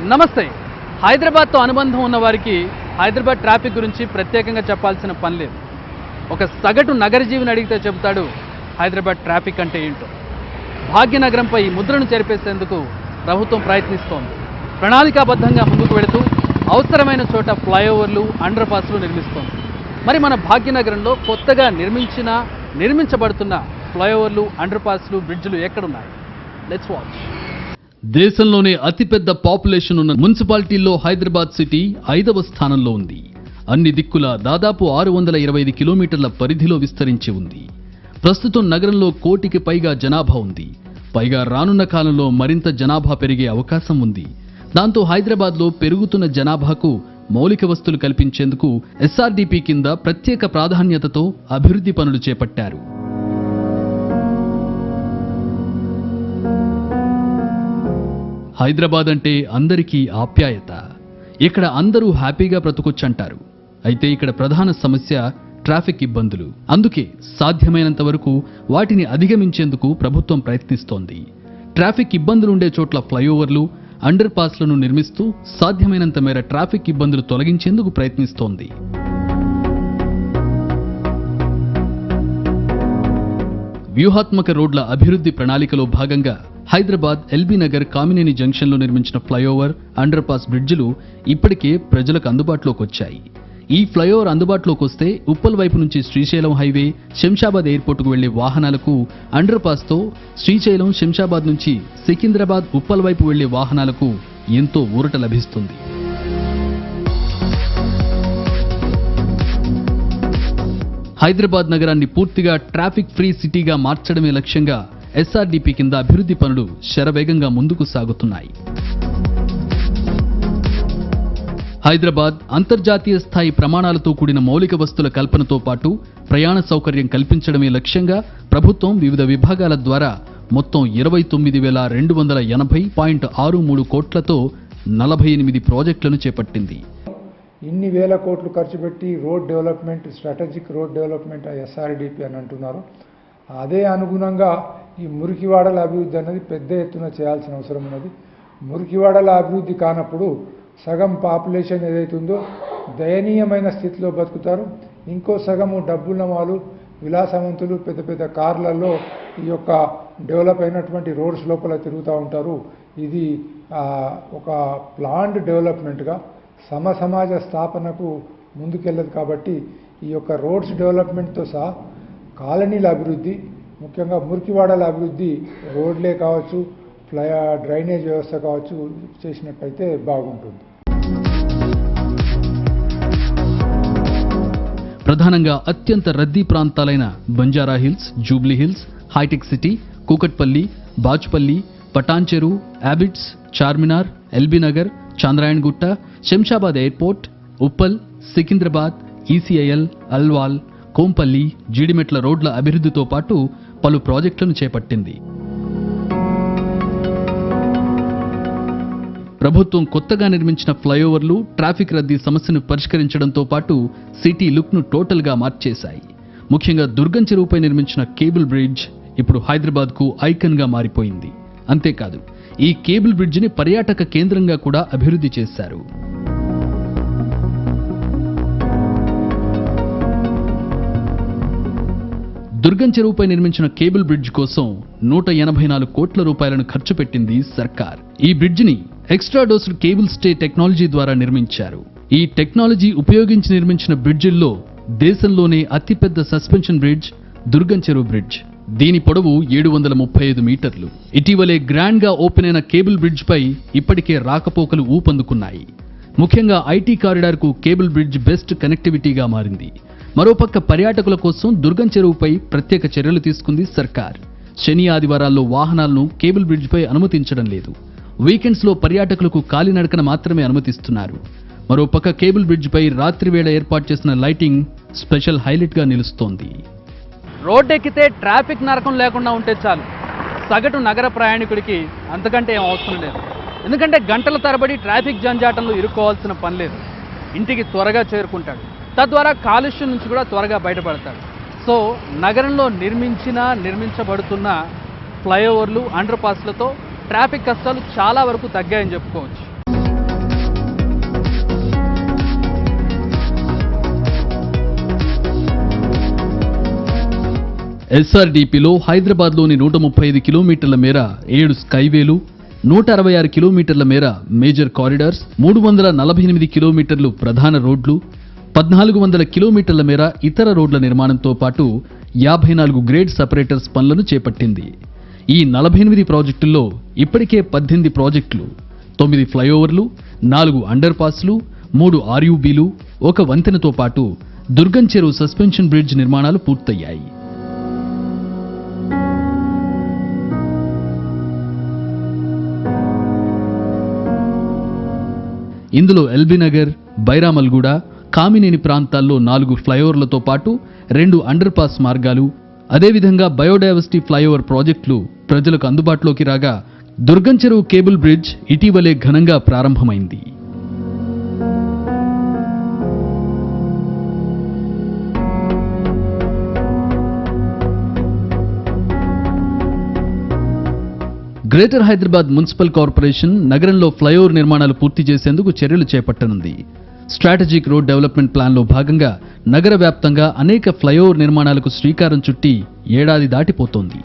నమస్తే. హైదరాబాద్తో అనుబంధం ఉన్న వారికి హైదరాబాద్ ట్రాఫిక్ గురించి ప్రత్యేకంగా చెప్పాల్సిన పని లేదు. ఒక సగటు నగర జీవిని అడిగితే చెబుతాడు హైదరాబాద్ ట్రాఫిక్ అంటే ఏంటో. భాగ్యనగరంపై ముద్రను చెరిపేసేందుకు ప్రభుత్వం ప్రయత్నిస్తోంది. ప్రణాళికాబద్ధంగా ముందుకు వెళుతూ అవసరమైన చోట ఫ్లైఓవర్లు, అండర్ పాస్లు నిర్మిస్తోంది. మరి మన భాగ్యనగరంలో కొత్తగా నిర్మించబడుతున్న ఫ్లైఓవర్లు, అండర్ పాస్లు, బ్రిడ్జ్లు ఎక్కడున్నాయి? Let's watch. దేశంలోనే అతిపెద్ద పాపులేషన్ ఉన్న మున్సిపాలిటీల్లో హైదరాబాద్ సిటీ 5వ స్థానంలో ఉంది. అన్ని దిక్కుల దాదాపు 625 కిలోమీటర్ల పరిధిలో విస్తరించి ఉంది. ప్రస్తుతం నగరంలో 1 కోటికి పైగా జనాభా ఉంది. పైగా రానున్న కాలంలో మరింత జనాభా పెరిగే అవకాశం ఉంది. దాంతో హైదరాబాద్లో పెరుగుతున్న జనాభాకు మౌలిక వసతులు కల్పించేందుకు ఎస్ఆర్డీపీ కింద ప్రత్యేక ప్రాధాన్యతతో అభివృద్ధి పనులు చేపట్టారు. హైదరాబాద్ అంటే అందరికీ ఆప్యాయత. ఇక్కడ అందరూ హ్యాపీగా బ్రతకొచ్చంటారు. అయితే ఇక్కడ ప్రధాన సమస్య ట్రాఫిక్ ఇబ్బందులు. అందుకే సాధ్యమైనంత వరకు వాటిని అధిగమించేందుకు ప్రభుత్వం ప్రయత్నిస్తోంది. ట్రాఫిక్ ఇబ్బందులుండే చోట్ల ఫ్లైఓవర్లు, అండర్ పాస్లను నిర్మిస్తూ సాధ్యమైనంత మేర ట్రాఫిక్ ఇబ్బందులు తొలగించేందుకు ప్రయత్నిస్తోంది. వ్యూహాత్మక రోడ్ల అభివృద్ధి ప్రణాళికలో భాగంగా హైదరాబాద్ ఎల్బీ నగర్ కామినేని జంక్షన్లో నిర్మించిన ఫ్లైఓవర్, అండర్ పాస్, బ్రిడ్జిలు ఇప్పటికే ప్రజలకు అందుబాటులోకి వచ్చాయి. ఈ ఫ్లైఓవర్ అందుబాటులోకి వస్తే ఉప్పల్ వైపు నుంచి శ్రీశైలం హైవే, శంషాబాద్ ఎయిర్పోర్టుకు వెళ్లే వాహనాలకు, అండర్ పాస్తో శ్రీశైలం, శంషాబాద్ నుంచి సికింద్రాబాద్, ఉప్పల్ వైపు వెళ్లే వాహనాలకు ఎంతో ఊరట లభిస్తుంది. హైదరాబాద్ నగరాన్ని పూర్తిగా ట్రాఫిక్ ఫ్రీ సిటీగా మార్చడమే లక్ష్యంగా ఎస్ఆర్డీపీ కింద అభివృద్ధి పనులు శరవేగంగా ముందుకు సాగుతున్నాయి. హైదరాబాద్ అంతర్జాతీయ స్థాయి ప్రమాణాలతో కూడిన మౌలిక వస్తుల కల్పనతో పాటు ప్రయాణ సౌకర్యం కల్పించడమే లక్ష్యంగా ప్రభుత్వం వివిధ విభాగాల ద్వారా మొత్తం 29,280.63 కోట్లతో 48 ప్రాజెక్టులను చేపట్టింది. ఇన్ని వేల కోట్లు ఖర్చు పెట్టి road development, strategic road development SRDP అని అంటున్నారు. అదే అనుగుణంగా ఈ మురికివాడల అభివృద్ధి అనేది పెద్ద ఎత్తున చేయాల్సిన అవసరం ఉన్నది. మురికివాడల అభివృద్ధి కానప్పుడు సగం పాపులేషన్ ఏదైతుందో దయనీయమైన స్థితిలో బతుకుతారు. ఇంకో సగము డబ్బున్న వాళ్ళు, విలాసవంతులు పెద్ద పెద్ద కార్లలో ఈ యొక్క డెవలప్ అయినటువంటి రోడ్స్ లోపల తిరుగుతూ ఉంటారు. ఇది ఒక ప్లాన్డ్ డెవలప్మెంట్గా సమాజ స్థాపనకు ముందుకెళ్ళదు. కాబట్టి ఈ యొక్క రోడ్స్ డెవలప్మెంట్తో సహా కాలనీల అభివృద్ధి, ముఖ్యంగా మురికివాడల అభివృద్ధి, రోడ్లే కావచ్చు, డ్రైనేజ్ వ్యవస్థ కావచ్చు చేసినట్టయితే బాగుంటుంది. ప్రధానంగా అత్యంత రద్దీ ప్రాంతాలైన Banjara Hills, Jubilee Hills, Hitech City, Kukatpally, Bachupally, Patancheru, యాబిట్స్, Charminar, LB Nagar, Chandrayangutta, Shamshabad airport, Uppal, Secunderabad, ECIL, Alwal, Kompally, Jeedimetla రోడ్ల అభివృద్ధితో పాటు పలు ప్రాజెక్టులను చేపట్టింది. ప్రభుత్వం కొత్తగా నిర్మించిన ఫ్లైఓవర్లు ట్రాఫిక్ రద్దీ సమస్యను పరిష్కరించడంతో పాటు సిటీ లుక్ను టోటల్గా మార్చేశాయి. ముఖ్యంగా దుర్గం చెరువుపై నిర్మించిన కేబుల్ బ్రిడ్జ్ ఇప్పుడు హైదరాబాద్కు ఐకన్గా మారిపోయింది. అంతేకాదు, ఈ కేబుల్ బ్రిడ్జిని పర్యాటక కేంద్రంగా కూడా అభివృద్ధి చేశారు. దుర్గం చెరువుపై నిర్మించిన కేబుల్ బ్రిడ్జ్ కోసం 184 కోట్ల రూపాయలను ఖర్చు పెట్టింది సర్కార్. ఈ బ్రిడ్జిని extra dozed cable stay technology ద్వారా నిర్మించారు. ఈ టెక్నాలజీ ఉపయోగించి నిర్మించిన బ్రిడ్జిల్లో దేశంలోనే అతిపెద్ద సస్పెన్షన్ బ్రిడ్జ్ దుర్గం చెరువు బ్రిడ్జ్. దీని పొడవు 735 మీటర్లు. ఇటీవలే గ్రాండ్ గా ఓపెన్ అయిన కేబుల్ బ్రిడ్జ్ పై ఇప్పటికే రాకపోకలు ఊపందుకున్నాయి. ముఖ్యంగా ఐటీ కారిడార్ కు కేబుల్ బ్రిడ్జ్ బెస్ట్ కనెక్టివిటీగా మారింది. మరోపక్క పర్యాటకుల కోసం దుర్గం చెరువుపై ప్రత్యేక చర్యలు తీసుకుంది సర్కార్. శని, ఆదివారాల్లో వాహనాలను కేబుల్ బ్రిడ్జ్ పై అనుమతించడం లేదు. వీకెండ్స్ లో పర్యాటకులకు కాలినడకన మాత్రమే అనుమతిస్తున్నారు. మరోపక్క కేబుల్ బ్రిడ్జ్ పై రాత్రి వేళ ఏర్పాటు చేసిన లైటింగ్ స్పెషల్ హైలైట్ గా నిలుస్తోంది. రోడ్డెక్కితే ట్రాఫిక్ నరకం లేకుండా ఉంటే చాలు. సగటు నగర ప్రయాణికుడికి అంతకంటే ఏం అవసరం లేదు. ఎందుకంటే గంటల తరబడి ట్రాఫిక్ జంజాటంలో ఇరుక్కోవాల్సిన పని లేదు. ఇంటికి త్వరగా చేరుకుంటాడు. తద్వారా కాలుష్యం నుంచి కూడా త్వరగా బయటపడతాడు. సో నగరంలో నిర్మించబడుతున్న ఫ్లైఓవర్లు, అండర్ పాస్లతో ట్రాఫిక్ కష్టాలు చాలా వరకు తగ్గాయని చెప్పుకోవచ్చు. ఎస్ఆర్డీపీలో హైదరాబాద్లోని 135 కిలోమీటర్ల మేర 7 స్కైవేలు, 166 కిలోమీటర్ల మేర మేజర్ కారిడార్స్, 348 కిలోమీటర్లు ప్రధాన రోడ్లు, 1400 కిలోమీటర్ల మేర ఇతర రోడ్ల నిర్మాణంతో పాటు 54 గ్రేడ్ సెపరేటర్స్ పనులను చేపట్టింది. ఈ 48 ప్రాజెక్టుల్లో ఇప్పటికే 18 ప్రాజెక్టులు, 9 ఫ్లైఓవర్లు, 4 అండర్ పాస్లు, 3 ఆర్యూబీలు, 1 వంతెనతో పాటు దుర్గం చెరువు సస్పెన్షన్ బ్రిడ్జ్ నిర్మాణాలు పూర్తయ్యాయి. ఇందులో ఎల్బీనగర్, బైరామల్గూడ, కామినేని ప్రాంతాల్లో 4 ఫ్లైఓవర్లతో పాటు 2 అండర్ పాస్ మార్గాలు, అదేవిధంగా బయోడైవర్సిటీ ఫ్లైఓవర్ ప్రాజెక్టులు ప్రజలకు అందుబాటులోకి రాగా దుర్గం చెరువు కేబుల్ బ్రిడ్జ్ ఇటీవలే ఘనంగా ప్రారంభమైంది. గ్రేటర్ హైదరాబాద్ మున్సిపల్ కార్పొరేషన్ నగరంలో ఫ్లైఓవర్ నిర్మాణాలు పూర్తి చేసేందుకు చర్యలు చేపట్టనుంది. స్ట్రాటజిక్ రోడ్ డెవలప్మెంట్ ప్లాన్లో భాగంగా నగర వ్యాప్తంగా అనేక ఫ్లైఓవర్ నిర్మాణాలకు శ్రీకారం చుట్టి ఏడాది దాటిపోతోంది.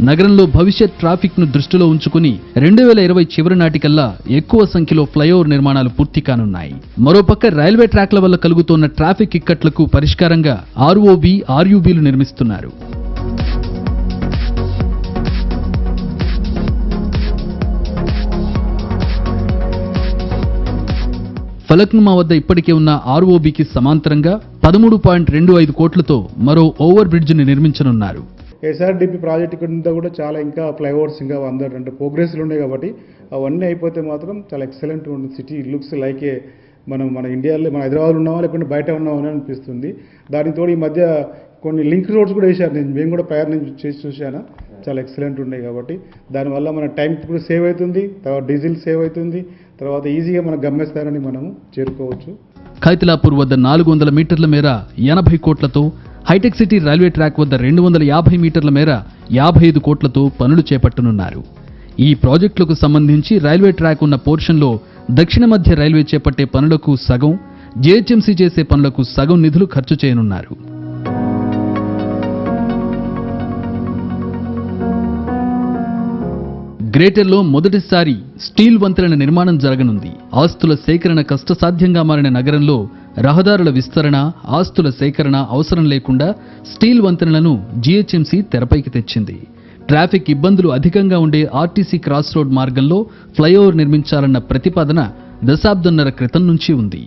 నగరంలో భవిష్యత్ ట్రాఫిక్ ను దృష్టిలో ఉంచుకుని 2020 చివరి నాటికల్లా ఎక్కువ సంఖ్యలో ఫ్లైఓవర్ నిర్మాణాలు పూర్తి కానున్నాయి. మరోపక్క రైల్వే ట్రాక్ల వల్ల కలుగుతున్న ట్రాఫిక్ ఇక్కట్లకు పరిష్కారంగా ఆర్ఓబి, ఆర్యూబీలు నిర్మిస్తున్నారు. ఫలక్నుమా వద్ద ఇప్పటికే ఉన్న ఆర్ఓబికి సమాంతరంగా 13.25 కోట్లతో మరో ఓవర్ బ్రిడ్జిని నిర్మించనున్నారు. ఎస్ఆర్డిపి ప్రాజెక్టు కింద కూడా చాలా ఇంకా ఫ్లైఓవర్స్ ఇంకా 100 అంటే ప్రోగ్రెస్లు ఉన్నాయి కాబట్టి అవన్నీ అయిపోతే మాత్రం చాలా ఎక్సలెంట్ ఉంటుంది. సిటీ లుక్స్ లైక్ మన ఇండియాలో మన హైదరాబాద్లో ఉన్నామా లేకుంటే బయట ఉన్నామా అని అనిపిస్తుంది. దానితో ఈ మధ్య కొన్ని లింక్ రోడ్స్ కూడా వేశారు. మేము కూడా ప్రయాణం చేసి చూశాను, చాలా ఎక్సలెంట్ ఉన్నాయి. కాబట్టి దానివల్ల మన టైం కూడా సేవ్ అవుతుంది, తర్వాత డీజిల్ సేవ్ అవుతుంది, తర్వాత ఈజీగా మన గమ్యస్థానాన్ని మనము చేరుకోవచ్చు. ఖైతలాపూర్ వద్ద 400 మీటర్ల మేర 80 కోట్లతో, హైటెక్ సిటీ రైల్వే ట్రాక్ వద్ద 250 మీటర్ల మేర 55 కోట్లతో పనులు చేపట్టనున్నారు. ఈ ప్రాజెక్టులకు సంబంధించి రైల్వే ట్రాక్ ఉన్న పోర్షన్లో దక్షిణ మధ్య రైల్వే చేపట్టే పనులకు సగం, జీహెచ్ఎంసీ చేసే పనులకు సగం నిధులు ఖర్చు చేయనున్నారు. గ్రేటర్లో మొదటిసారి స్టీల్ వంతెన నిర్మాణం జరగనుంది. ఆస్తుల సేకరణ కష్టసాధ్యంగా మారిన నగరంలో రహదారుల విస్తరణ, ఆస్తుల సేకరణ అవసరం లేకుండా స్టీల్ వంతెనలను జీహెచ్ఎంసీ తెరపైకి తెచ్చింది. ట్రాఫిక్ ఇబ్బందులు అధికంగా ఉండే ఆర్టీసీ క్రాస్ రోడ్ మార్గంలో ఫ్లైఓవర్ నిర్మించాలన్న ప్రతిపాదన దశాబ్దన్నర క్రితం నుంచి ఉంది.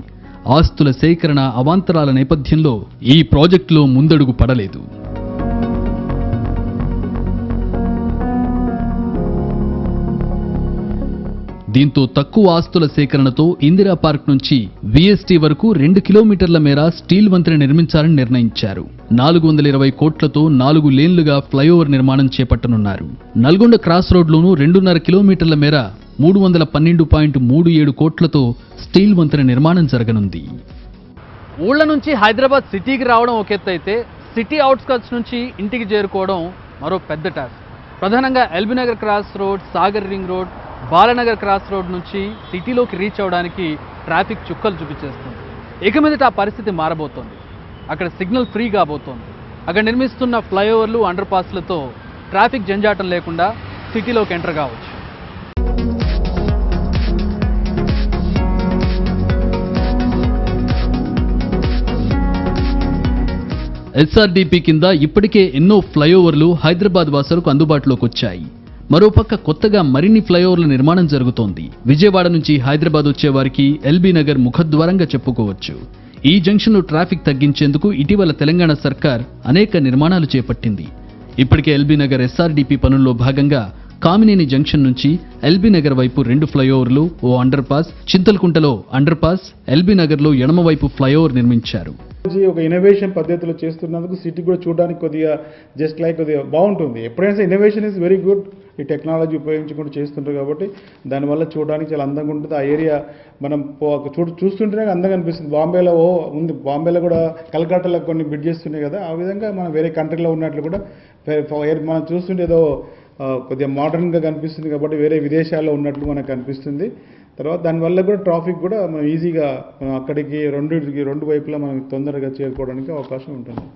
ఆస్తుల సేకరణ అవాంతరాల నేపథ్యంలో ఈ ప్రాజెక్టులో ముందడుగు పడలేదు. దీంతో తక్కువ ఆస్తుల సేకరణతో ఇందిరా పార్క్ నుంచి విఎస్టీ వరకు 2 కిలోమీటర్ల మేర స్టీల్ వంతెన నిర్మించాలని నిర్ణయించారు. 420 కోట్లతో 4 లేన్లుగా ఫ్లైఓవర్ నిర్మాణం చేపట్టనున్నారు. నల్గొండ క్రాస్ రోడ్లోనూ 2.5 కిలోమీటర్ల మేర 312.37 కోట్లతో స్టీల్ వంతెన నిర్మాణం జరగనుంది. ఊళ్ళ నుంచి హైదరాబాద్ సిటీకి రావడం ఒక ఎత్తు అయితే, సిటీ అవుట్స్కట్స్ నుంచి ఇంటికి చేరుకోవడం మరో పెద్ద టాస్క్. ప్రధానంగా LB Nagar cross road, Sagar ring road, Balanagar cross road నుంచి సిటీలోకి రీచ్ అవడానికి ట్రాఫిక్ చుక్కలు చూపించేస్తుంది. ఇక మీదట ఆ పరిస్థితి మారబోతోంది. అక్కడ సిగ్నల్ ఫ్రీ కాబోతోంది. అక్కడ నిర్మిస్తున్న ఫ్లైఓవర్లు, అండర్ పాస్లతో ట్రాఫిక్ జంజాటం లేకుండా సిటీలోకి ఎంటర్ కావచ్చు. ఎస్ఆర్డీపీ కింద ఇప్పటికే ఎన్నో ఫ్లైఓవర్లు హైదరాబాద్ వాసులకు అందుబాటులోకి వచ్చాయి. మరోపక్క కొత్తగా మరిన్ని ఫ్లైఓవర్ల నిర్మాణం జరుగుతోంది. విజయవాడ నుంచి హైదరాబాద్ వచ్చే వారికి ఎల్బీనగర్ ముఖద్వారంగా చెప్పుకోవచ్చు. ఈ జంక్షన్లో ట్రాఫిక్ తగ్గించేందుకు ఇటీవల తెలంగాణ సర్కార్ అనేక నిర్మాణాలు చేపట్టింది. ఇప్పటికే ఎల్బీనగర్ ఎస్ఆర్డీపీ పనుల్లో భాగంగా కామినేని జంక్షన్ నుంచి ఎల్బీనగర్ వైపు 2 ఫ్లైఓవర్లు, ఓ అండర్ పాస్, చింతల్కుంటలో అండర్ పాస్, ఎల్బీనగర్లో ఎడమ వైపు ఫ్లైఓవర్ నిర్మించారు. ఒక ఇన్నోవేషన్ పద్ధతిలో చేస్తున్నందుకు సిటీ కూడా చూడడానికి కొద్దిగా జస్ట్ లైక్ కొద్దిగా బాగుంటుంది. ఎప్పుడైనా ఇన్నోవేషన్ ఇస్ వెరీ గుడ్. ఈ టెక్నాలజీ ఉపయోగించుకుంటూ చేస్తుంటారు కాబట్టి దానివల్ల చూడడానికి చాలా అందంగా ఉంటుంది. ఆ ఏరియా మనం చూస్తుంటేనే అందంగా అనిపిస్తుంది. బాంబేలో ఉంది, బాంబేలో కూడా కలకత్తాలో కొన్ని బ్రిడ్జెస్ ఉన్నాయి కదా, ఆ విధంగా మనం వేరే కంట్రీలో ఉన్నట్లు కూడా మనం చూస్తుంటే ఏదో కొద్దిగా మోడర్న్గా కనిపిస్తుంది. కాబట్టి వేరే విదేశాల్లో ఉన్నట్లు మనకు కనిపిస్తుంది. తర్వాత దానివల్ల కూడా ట్రాఫిక్ కూడా మనం ఈజీగా మనం అక్కడికి రెండు వైపులా మనం తొందరగా చేరుకోవడానికి అవకాశం ఉంటుంది.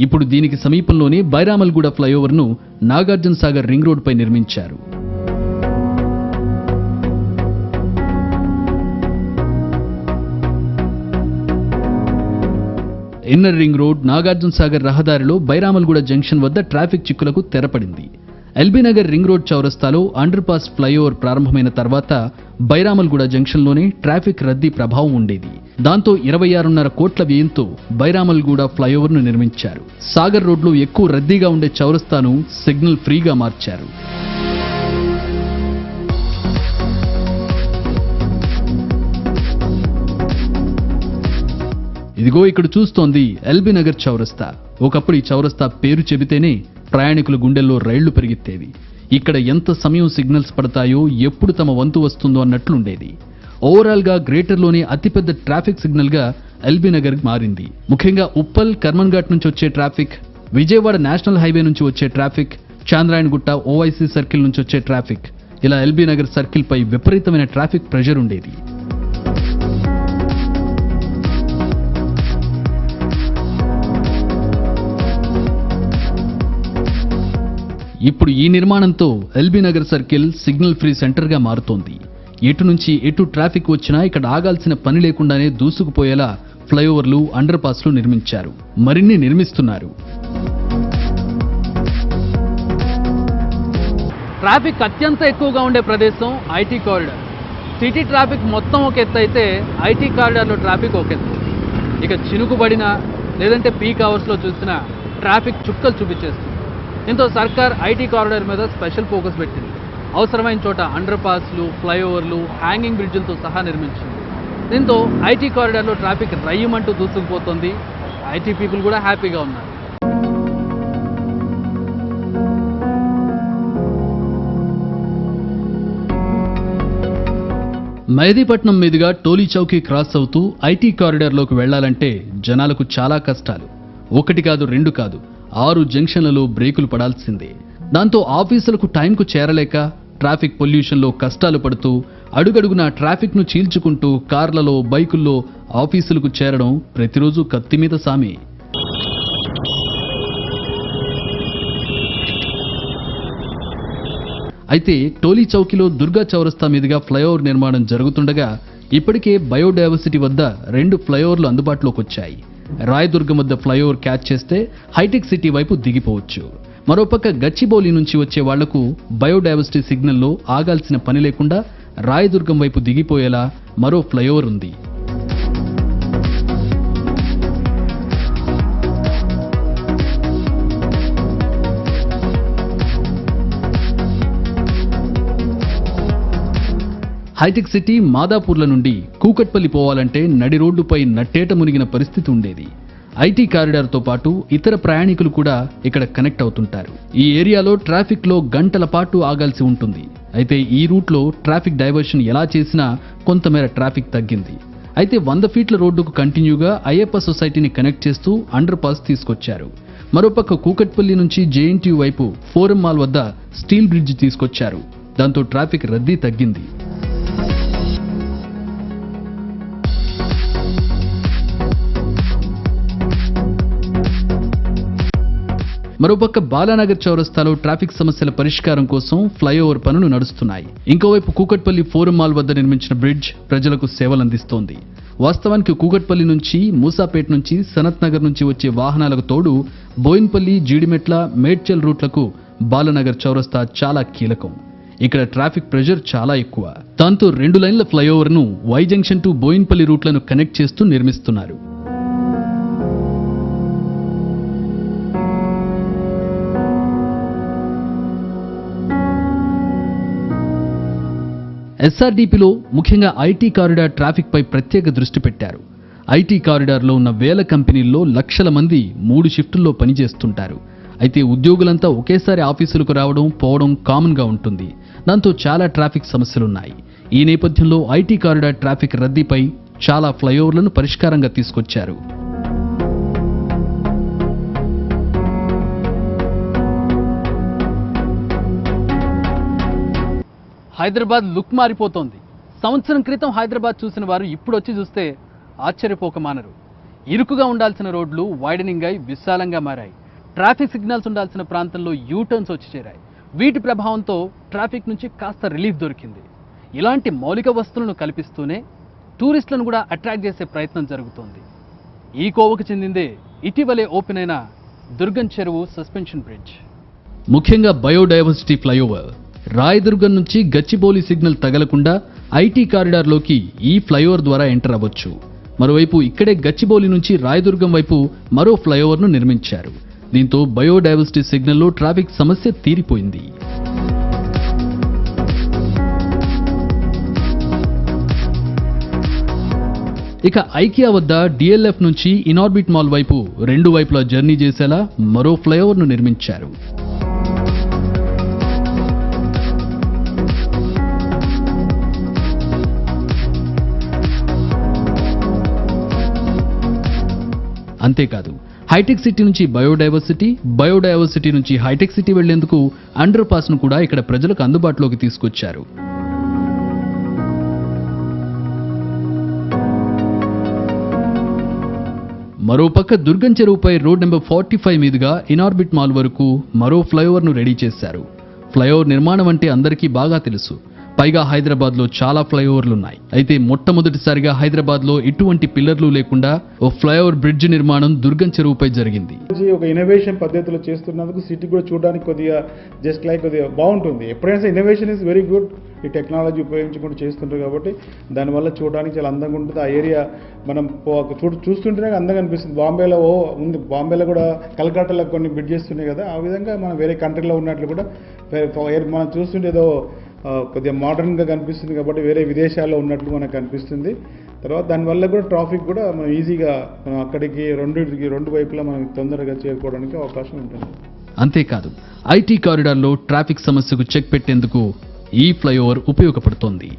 ఇప్పుడు దీనికి సమీపంలోనే బైరామల్గూడ ఫ్లైఓవర్ను నాగార్జున సాగర్ రింగ్ రోడ్డుపై నిర్మించారు. Inner ring road Nagarjuna Sagar రహదారిలో బైరామల్గూడ జంక్షన్ వద్ద ట్రాఫిక్ చిక్కులకు తెరపడింది. ఎల్బీనగర్ రింగ్ రోడ్ చౌరస్తాలో అండర్ పాస్ ఫ్లైఓవర్ ప్రారంభమైన తర్వాత బైరామల్గూడ జంక్షన్లోనే ట్రాఫిక్ రద్దీ ప్రభావం ఉండేది. దాంతో 26.5 కోట్ల వ్యయంతో బైరామల్గూడ ఫ్లైఓవర్ను నిర్మించారు. సాగర్ రోడ్లో ఎక్కువ రద్దీగా ఉండే చౌరస్తాను సిగ్నల్ ఫ్రీగా మార్చారు. ఇదిగో ఇక్కడ చూస్తోంది ఎల్బీనగర్ చౌరస్తా. ఒకప్పుడు ఈ చౌరస్తా పేరు చెబితేనే ప్రయాణికుల గుండెల్లో రైళ్లు పరిగెత్తేవి. ఇక్కడ ఎంత సమయం సిగ్నల్స్ పడతాయో, ఎప్పుడు తమ వంతు వస్తుందో అన్నట్లుండేది. ఓవరాల్గా గ్రేటర్లోనే అతిపెద్ద ట్రాఫిక్ సిగ్నల్గా ఎల్బీనగర్ మారింది. ముఖ్యంగా ఉప్పల్, కర్మన్ ఘాట్ నుంచి వచ్చే ట్రాఫిక్, విజయవాడ నేషనల్ హైవే నుంచి వచ్చే ట్రాఫిక్, చాంద్రాయణగుట్ట ఓవైసీ సర్కిల్ నుంచి వచ్చే ట్రాఫిక్, ఇలా ఎల్బీనగర్ సర్కిల్ పై విపరీతమైన ట్రాఫిక్ ప్రెషర్ ఉండేది. ఇప్పుడు ఈ నిర్మాణంతో ఎల్బీనగర్ సర్కిల్ సిగ్నల్ ఫ్రీ సెంటర్గా మారుతోంది. ఎటు నుంచి ఎటు ట్రాఫిక్ వచ్చినా ఇక్కడ ఆగాల్సిన పని లేకుండానే దూసుకుపోయేలా ఫ్లైఓవర్లు, అండర్ పాస్లు నిర్మించారు. మరిన్ని నిర్మిస్తున్నారు. ట్రాఫిక్ అత్యంత ఎక్కువగా ఉండే ప్రదేశం ఐటీ కారిడార్. సిటీ ట్రాఫిక్ మొత్తం ఒక ఎత్తు అయితే ఐటీ కారిడార్లో ట్రాఫిక్ ఒక ఎత్తు. ఇక చినుకుబడినా లేదంటే పీక్ అవర్స్లో చూసినా ట్రాఫిక్ చుక్కలు చూపించేస్తుంది. దీంతో సర్కార్ ఐటీ కారిడార్ మీద స్పెషల్ ఫోకస్ పెట్టింది. అవసరమైన చోట అండర్ పాస్లు, ఫ్లైఓవర్లు, హ్యాంగింగ్ బ్రిడ్జిలతో సహా నిర్మించింది. దీంతో ఐటీ కారిడార్లో ట్రాఫిక్ రయ్యమంటూ దూసుకుపోతుంది. ఐటీ పీపుల్ కూడా హ్యాపీగా ఉన్నారు. మెహదీపట్నం మీదుగా టోలీ చౌకీ క్రాస్ అవుతూ ఐటీ కారిడార్లోకి వెళ్లాలంటే జనాలకు చాలా కష్టాలు. ఒకటి కాదు, రెండు కాదు, 6 జంక్షన్లలో బ్రేకులు పడాల్సిందే. దాంతో ఆఫీసులకు టైంకు చేరలేక ట్రాఫిక్ పొల్యూషన్లో కష్టాలు పడుతూ అడుగడుగున ట్రాఫిక్ను చీల్చుకుంటూ కార్లలో, బైకుల్లో ఆఫీసులకు చేరడం ప్రతిరోజు కత్తి మీద సామే. అయితే టోలీ చౌకీలో దుర్గా చౌరస్తా మీదుగా ఫ్లైఓవర్ నిర్మాణం జరుగుతుండగా ఇప్పటికే బయోడైవర్సిటీ వద్ద 2 ఫ్లైఓవర్లు అందుబాటులోకి వచ్చాయి. రాయదుర్గం వద్ద ఫ్లైఓవర్ క్యాచ్ చేస్తే హైటెక్ సిటీ వైపు దిగిపోవచ్చు. మరోపక్క గచ్చిబౌలి నుంచి వచ్చే వాళ్లకు బయోడైవర్సిటీ సిగ్నల్లో ఆగాల్సిన పని లేకుండా రాయదుర్గం వైపు దిగిపోయేలా మరో ఫ్లైఓవర్ ఉంది. హైటెక్ సిటీ మాదాపూర్ల నుండి కూకట్పల్లి పోవాలంటే నడి రోడ్డుపై నట్టేట మునిగిన పరిస్థితి ఉండేది. ఐటీ కారిడార్తో పాటు ఇతర ప్రయాణికులు కూడా ఇక్కడ కనెక్ట్ అవుతుంటారు. ఈ ఏరియాలో ట్రాఫిక్లో గంటల పాటు ఆగాల్సి ఉంటుంది. అయితే ఈ రూట్లో ట్రాఫిక్ డైవర్షన్ ఎలా చేసినా కొంతమేర ట్రాఫిక్ తగ్గింది. అయితే 100 ఫీట్ల రోడ్డుకు కంటిన్యూగా అయ్యప్ప సొసైటీని కనెక్ట్ చేస్తూ అండర్ పాస్ తీసుకొచ్చారు. మరోపక్క కూకట్పల్లి నుంచి జేఎన్టీయూ వైపు ఫోరం మాల్ వద్ద స్టీల్ బ్రిడ్జ్ తీసుకొచ్చారు. దాంతో ట్రాఫిక్ రద్దీ తగ్గింది. మరోపక్క బాలానగర్ చౌరస్తాలో ట్రాఫిక్ సమస్యల పరిష్కారం కోసం ఫ్లైఓవర్ పనులు నడుస్తున్నాయి. ఇంకోవైపు కూకట్పల్లి ఫోరం మాల్ వద్ద నిర్మించిన బ్రిడ్జ్ ప్రజలకు సేవలందిస్తోంది. వాస్తవానికి కూకట్పల్లి నుంచి, మూసాపేట్ నుంచి, సనత్ నగర్ నుంచి వచ్చే వాహనాలకు తోడు బోయిన్పల్లి, జీడిమెట్ల, మేడ్చల్ రూట్లకు బాలానగర్ చౌరస్తా చాలా కీలకం. ఇక్కడ ట్రాఫిక్ ప్రెషర్ చాలా ఎక్కువ. దాంతో 2 లైన్ల ఫ్లైఓవర్ను వై జంక్షన్ టు బోయిన్పల్లి రూట్లను కనెక్ట్ చేస్తూ నిర్మిస్తున్నారు. ఎస్ఆర్డీపీలో ముఖ్యంగా ఐటీ కారిడార్ ట్రాఫిక్ పై ప్రత్యేక దృష్టి పెట్టారు. ఐటీ కారిడార్లో ఉన్న వేల కంపెనీల్లో లక్షల మంది 3 షిఫ్టుల్లో పనిచేస్తుంటారు. అయితే ఉద్యోగులంతా ఒకేసారి ఆఫీసులకు రావడం, పోవడం కామన్గా ఉంటుంది. దాంతో చాలా ట్రాఫిక్ సమస్యలున్నాయి. ఈ నేపథ్యంలో ఐటీ కారిడార్ ట్రాఫిక్ రద్దీపై చాలా ఫ్లైఓవర్లను పరిష్కారంగా తీసుకొచ్చారు. హైదరాబాద్ లుక్ మారిపోతోంది. సంవత్సరం క్రితం హైదరాబాద్ చూసిన వారు ఇప్పుడు వచ్చి చూస్తే ఆశ్చర్యపోక మానరు. ఇరుకుగా ఉండాల్సిన రోడ్లు వైడనింగ్ అయి విశాలంగా మారాయి. ట్రాఫిక్ సిగ్నల్స్ ఉండాల్సిన ప్రాంతంలో యూటర్న్స్ వచ్చి చేరాయి. వీటి ప్రభావంతో ట్రాఫిక్ నుంచి కాస్త రిలీఫ్ దొరికింది. ఇలాంటి మౌలిక వస్తువులను కల్పిస్తూనే టూరిస్టులను కూడా అట్రాక్ట్ చేసే ప్రయత్నం జరుగుతోంది. ఈ కోవకు చెందిందే ఇటీవలే ఓపెన్ అయిన దుర్గం చెరువు సస్పెన్షన్ బ్రిడ్జ్. ముఖ్యంగా బయోడైవర్సిటీ ఫ్లైఓవర్. రాయదుర్గం నుంచి గచ్చిబౌలి సిగ్నల్ తగలకుండా ఐటీ కారిడార్లోకి ఈ ఫ్లైఓవర్ ద్వారా ఎంటర్ అవ్వచ్చు. మరోవైపు ఇక్కడే గచ్చిబౌలి నుంచి రాయదుర్గం వైపు మరో ఫ్లైఓవర్ను నిర్మించారు. దీంతో బయోడైవర్సిటీ సిగ్నల్లో ట్రాఫిక్ సమస్య తీరిపోయింది. ఇక ఐకియా వద్ద డిఎల్ఎఫ్ నుంచి ఇనార్బిట్ మాల్ వైపు రెండు వైపులా జర్నీ చేసేలా మరో ఫ్లైఓవర్ను నిర్మించారు. అంతేకాదు హైటెక్ సిటీ నుంచి బయోడైవర్సిటీ నుంచి హైటెక్ సిటీ వెళ్లేందుకు అండర్ పాస్ ను కూడా ఇక్కడ ప్రజలకు అందుబాటులోకి తీసుకొచ్చారు. మరోపక్క దుర్గం చెరువుపై రోడ్ నెంబర్ 45 మీదుగా ఇనార్బిట్ మాల్ వరకు మరో ఫ్లైఓవర్ను రెడీ చేశారు. ఫ్లైఓవర్ నిర్మాణం అంటే అందరికీ బాగా తెలుసు. పైగా హైదరాబాద్లో చాలా ఫ్లైఓవర్లున్నాయి. అయితే మొట్టమొదటిసారిగా హైదరాబాద్లో ఇటువంటి పిల్లర్లు లేకుండా ఓ ఫ్లైఓవర్ బ్రిడ్జ్ నిర్మాణం దుర్గం చెరువుపై జరిగింది. ఒక ఇన్నోవేషన్ పద్ధతిలో చేస్తున్నందుకు సిటీ కూడా చూడడానికి కొద్దిగా కొద్దిగా బాగుంటుంది. ఎప్పుడైనా ఇన్నోవేషన్ ఇస్ వెరీ గుడ్. ఈ టెక్నాలజీ ఉపయోగించుకుంటూ చేస్తుంటారు కాబట్టి దానివల్ల చూడడానికి చాలా అందంగా ఉంటుంది. ఆ ఏరియా మనం చూస్తుంటేనే అందంగా అనిపిస్తుంది. బాంబేలో ఉంది, బాంబేలో కూడా కలకత్తాలో కొన్ని బ్రిడ్జెస్ ఉన్నాయి కదా, ఆ విధంగా మనం వేరే కంట్రీలో ఉన్నట్లు కూడా మనం చూస్తుంటే ఏదో కొద్దిగా మోడర్న్గా కనిపిస్తుంది కాబట్టి వేరే విదేశాల్లో ఉన్నట్లు మనకు కనిపిస్తుంది. తర్వాత దానివల్ల కూడా ట్రాఫిక్ కూడా మనం ఈజీగా మనం అక్కడికి రెండు వైపులా మనం తొందరగా చేరుకోవడానికి అవకాశం ఉంటుంది. అంతేకాదు ఐటీ కారిడార్లో ట్రాఫిక్ సమస్యకు చెక్ పెట్టేందుకు ఈ ఫ్లైఓవర్ ఉపయోగపడుతోంది.